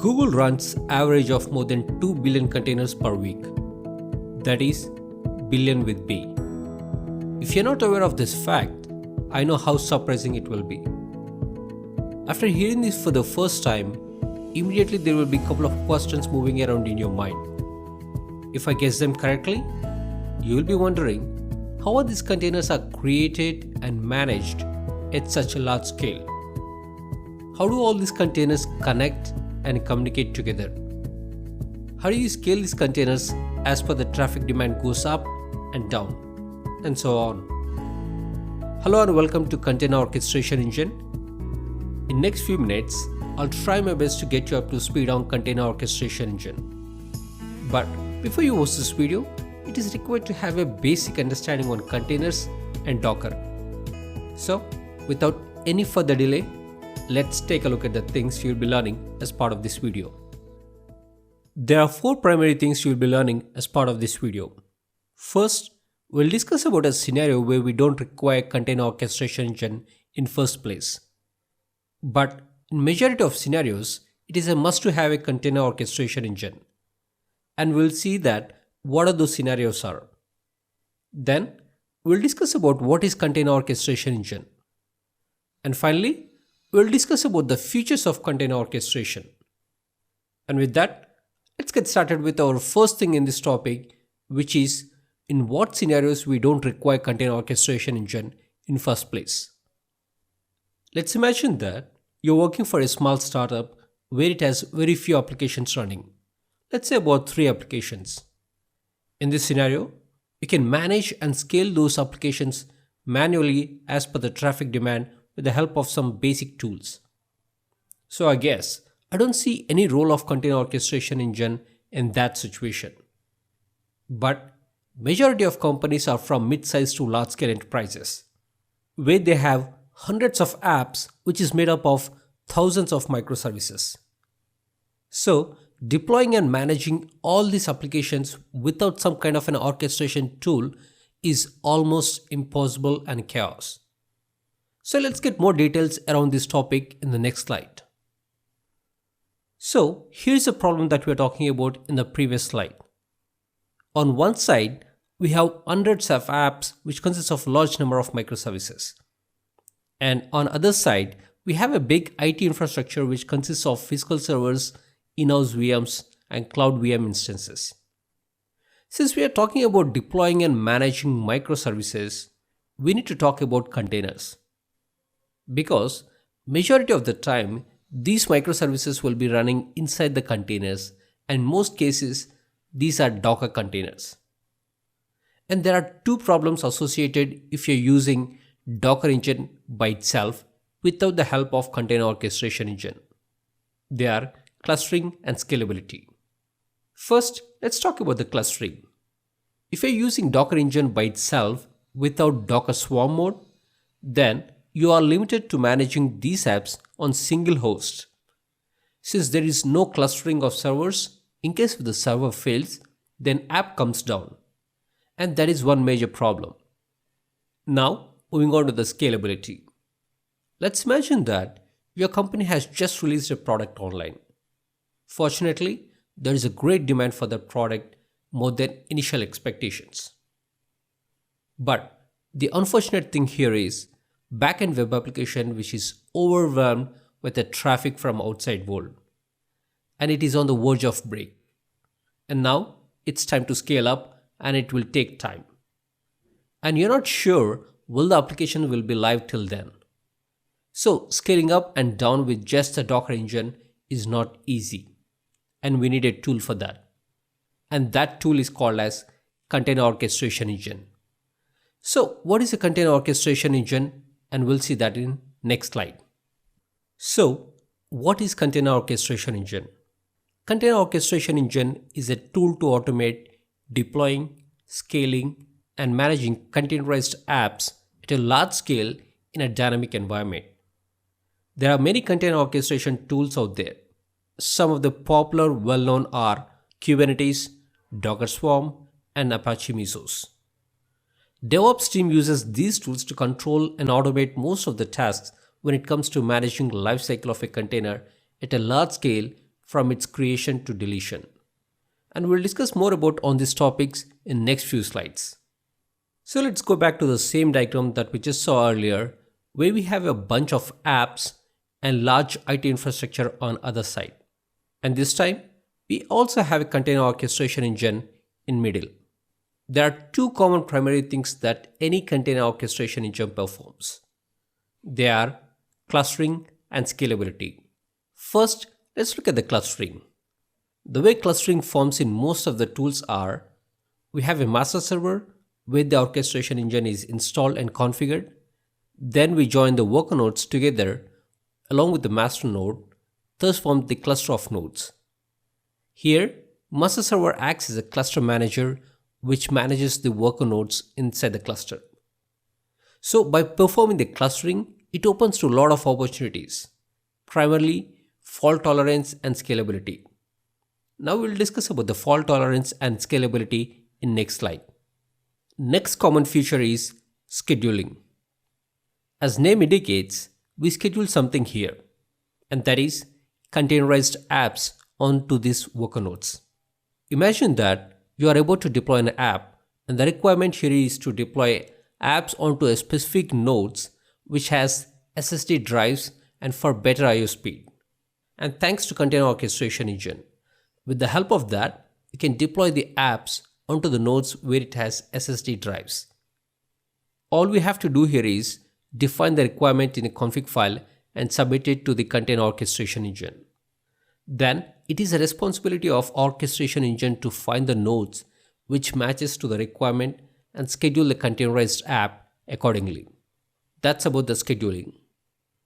Google runs average of more than 2 billion containers per week. That is, billion with B. If you're not aware of this fact, I know how surprising it will be. After hearing this for the first time, immediately there will be a couple of questions moving around in your mind. If I guess them correctly, you will be wondering how are these containers are created and managed at such a large scale? How do all these containers connect and communicate together? How do you scale these containers as per the traffic demand goes up and down, and so on? Hello and welcome to Container Orchestration Engine. In next few minutes, I'll try my best to get you up to speed on Container Orchestration Engine. But before you watch this video, it is required to have a basic understanding on containers and Docker. So, without any further delay, let's take a look at the things you'll be learning as part of this video. There are 4 primary things you'll be learning as part of this video. First, we'll discuss about a scenario where we don't require Container Orchestration Engine in first place. But in majority of scenarios, it is a must to have a Container Orchestration Engine. And we'll see that what are those scenarios are. Then, we'll discuss about what is Container Orchestration Engine. And finally, we'll discuss about the features of container orchestration. And with that, let's get started with our first thing in this topic, which is in what scenarios we don't require Container Orchestration Engine in first place. Let's imagine that you're working for a small startup where it has very few applications running. Let's say about 3 applications. In this scenario, you can manage and scale those applications manually as per the traffic demand with the help of some basic tools. So I guess I don't see any role of Container Orchestration Engine in that situation. But majority of companies are from mid-sized to large-scale enterprises, where they have hundreds of apps which is made up of thousands of microservices. So deploying and managing all these applications without some kind of an orchestration tool is almost impossible and chaos. So let's get more details around this topic in the next slide. So here's a problem that we are talking about in the previous slide. On one side, we have hundreds of apps which consists of a large number of microservices. And on other side, we have a big IT infrastructure which consists of physical servers, in-house VMs, and cloud VM instances. Since we are talking about deploying and managing microservices, we need to talk about containers. Because majority of the time, these microservices will be running inside the containers, and in most cases, these are Docker containers. And there are 2 problems associated if you're using Docker engine by itself without the help of Container Orchestration Engine. They are clustering and scalability. First, let's talk about the clustering. If you're using Docker engine by itself without Docker Swarm mode, then you are limited to managing these apps on single host. Since there is no clustering of servers, in case if the server fails, then app comes down. And that is one major problem. Now, moving on to the scalability. Let's imagine that your company has just released a product online. Fortunately, there is a great demand for that product more than initial expectations. But the unfortunate thing here is backend web application which is overwhelmed with the traffic from outside world, and it is on the verge of break. And now it's time to scale up, and it will take time. And you're not sure will the application will be live till then. So scaling up and down with just a Docker engine is not easy, and we need a tool for that. And that tool is called as Container Orchestration Engine. So what is a Container Orchestration Engine? And we'll see that in next slide. So what is Container Orchestration Engine? Container Orchestration Engine is a tool to automate deploying, scaling, and managing containerized apps at a large scale in a dynamic environment. There are many container orchestration tools out there. Some of the popular well-known are Kubernetes, Docker Swarm, and Apache Mesos. Devops team uses these tools to control and automate most of the tasks when it comes to managing the lifecycle of a container at a large scale from its creation to deletion. And we'll discuss more about on these topics in next few slides. So let's go back to the same diagram that we just saw earlier, where we have a bunch of apps and large IT infrastructure on other side. And this time, we also have a container orchestration engine in middle. There are two common primary things that any container orchestration engine performs. They are clustering and scalability. First, let's look at the clustering. The way clustering forms in most of the tools are, we have a master server where the orchestration engine is installed and configured. Then we join the worker nodes together along with the master node, thus form the cluster of nodes. Here, master server acts as a cluster manager which manages the worker nodes inside the cluster. So by performing the clustering, it opens to a lot of opportunities, primarily fault tolerance and scalability. Now we'll discuss about the fault tolerance and scalability in next slide. Next common feature is scheduling. As name indicates, we schedule something here, and that is containerized apps onto these worker nodes. Imagine that you are about to deploy an app, and the requirement here is to deploy apps onto a specific nodes which has SSD drives and for better I/O speed. And thanks to Container Orchestration Engine, with the help of that, you can deploy the apps onto the nodes where it has SSD drives. All we have to do here is define the requirement in a config file and submit it to the Container Orchestration Engine. Then it is a responsibility of Orchestration Engine to find the nodes which matches to the requirement and schedule the containerized app accordingly. That's about the scheduling.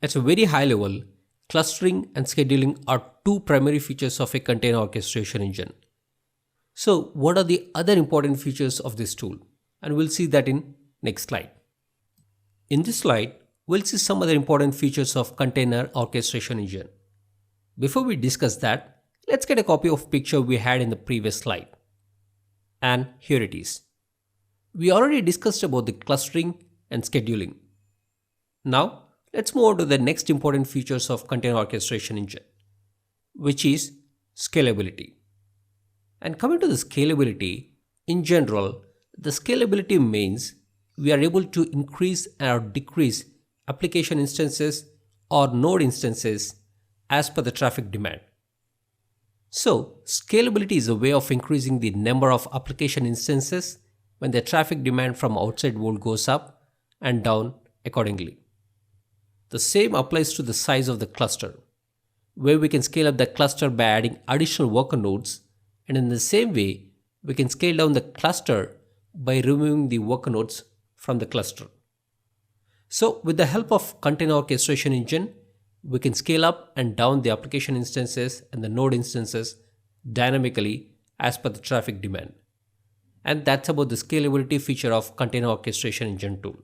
At a very high level, clustering and scheduling are two primary features of a container orchestration engine. So what are the other important features of this tool? And we'll see that in next slide. In this slide, we'll see some other important features of container orchestration engine. Before we discuss that, let's get a copy of picture we had in the previous slide. And here it is. We already discussed about the clustering and scheduling. Now, let's move on to the next important features of container orchestration engine, which is scalability. And coming to the scalability, in general, the scalability means we are able to increase or decrease application instances or node instances as per the traffic demand. So, scalability is a way of increasing the number of application instances when the traffic demand from outside world goes up and down accordingly. The same applies to the size of the cluster, where we can scale up the cluster by adding additional worker nodes, and in the same way, we can scale down the cluster by removing the worker nodes from the cluster. So with the help of Container Orchestration Engine, we can scale up and down the application instances and the node instances dynamically as per the traffic demand. And that's about the scalability feature of Container Orchestration Engine tool.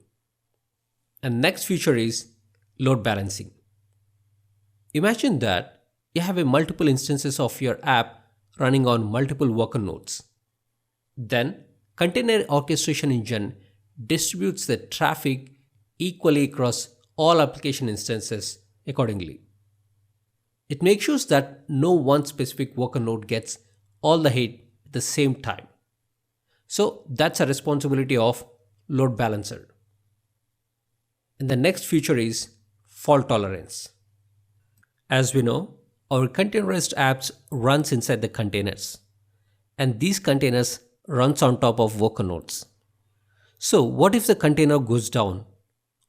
And next feature is load balancing. Imagine that you have a multiple instances of your app running on multiple worker nodes. Then Container Orchestration Engine distributes the traffic equally across all application instances accordingly. It makes sure that no one specific worker node gets all the hit at the same time. So that's a responsibility of load balancer. And the next feature is fault tolerance. As we know, our containerized apps runs inside the containers, and these containers runs on top of worker nodes. So what if the container goes down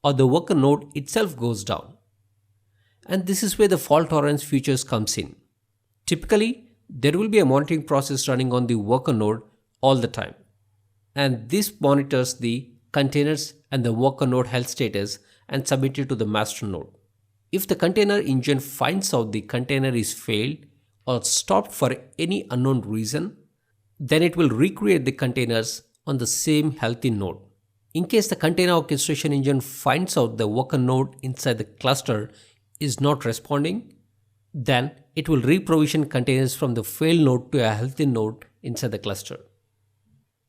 or the worker node itself goes down? And this is where the fault tolerance features comes in. Typically, there will be a monitoring process running on the worker node all the time, and this monitors the containers and the worker node health status and submit it to the master node. If the container engine finds out the container is failed or stopped for any unknown reason, then it will recreate the containers on the same healthy node. In case the container orchestration engine finds out the worker node inside the cluster is not responding, then it will reprovision containers from the failed node to a healthy node inside the cluster.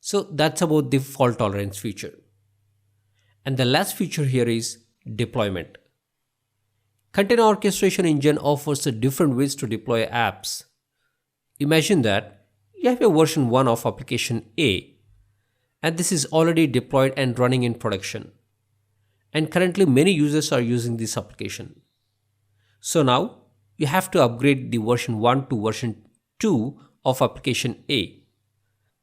So that's about the fault tolerance feature. And the last feature here is deployment. Container Orchestration Engine offers different ways to deploy apps Imagine that you have a version 1 of application A, and this is already deployed and running in production. And currently many users are using this application. So now you have to upgrade the version 1 to version 2 of application A.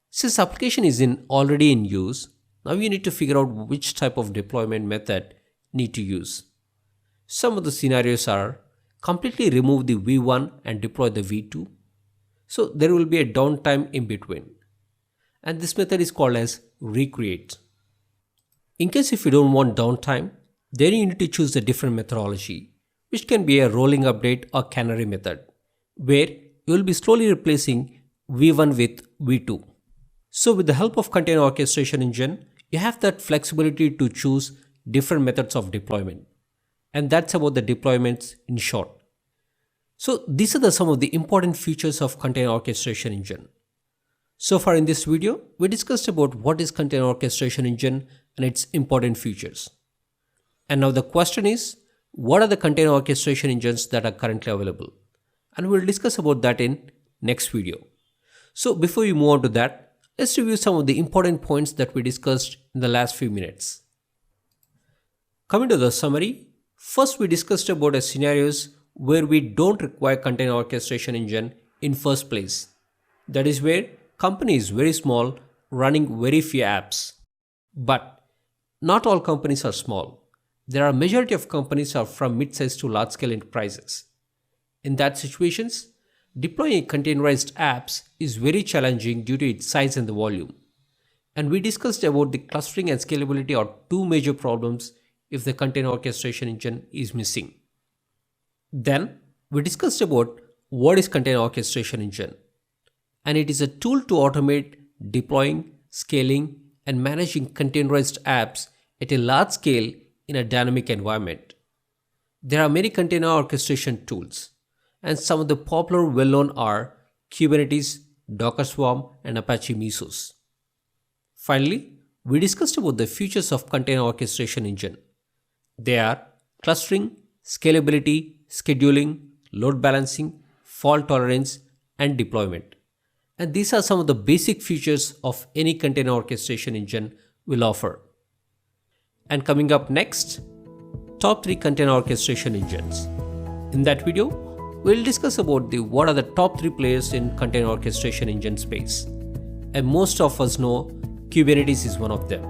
Since application is already in use, now you need to figure out which type of deployment method need to use. Some of the scenarios are completely remove the V1 and deploy the V2. So there will be a downtime in between. And this method is called as recreate. In case if you don't want downtime, then you need to choose a different methodology, which can be a rolling update or canary method, where you will be slowly replacing V1 with V2. So with the help of Container Orchestration Engine, you have that flexibility to choose different methods of deployment. And that's about the deployments in short. So these are some of the important features of Container Orchestration Engine. So far in this video, we discussed about what is Container Orchestration Engine and its important features. And now the question is, what are the container orchestration engines that are currently available? And we'll discuss about that in next video. So before we move on to that, let's review some of the important points that we discussed in the last few minutes. Coming to the summary, first we discussed about scenarios where we don't require container orchestration engine in first place. That is where company is very small, running very few apps. But not all companies are small. There are a majority of companies are from mid-size to large-scale enterprises. In that situations, deploying containerized apps is very challenging due to its size and the volume. And we discussed about the clustering and scalability are two major problems if the container orchestration engine is missing. Then we discussed about what is container orchestration engine. And it is a tool to automate deploying, scaling, and managing containerized apps at a large scale in a dynamic environment. There are many container orchestration tools, and some of the popular well-known are Kubernetes, Docker Swarm, and Apache Mesos. Finally, we discussed about the features of container orchestration engine. They are clustering, scalability, scheduling, load balancing, fault tolerance, and deployment. And these are some of the basic features of any container orchestration engine will offer. And coming up next, top 3 container orchestration engines. In that video, we'll discuss about what are the top 3 players in container orchestration engine space. And most of us know Kubernetes is one of them.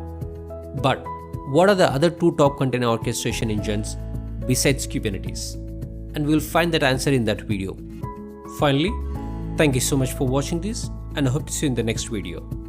But what are the other 2 top container orchestration engines besides Kubernetes? And we'll find that answer in that video. Finally, thank you so much for watching this, and I hope to see you in the next video.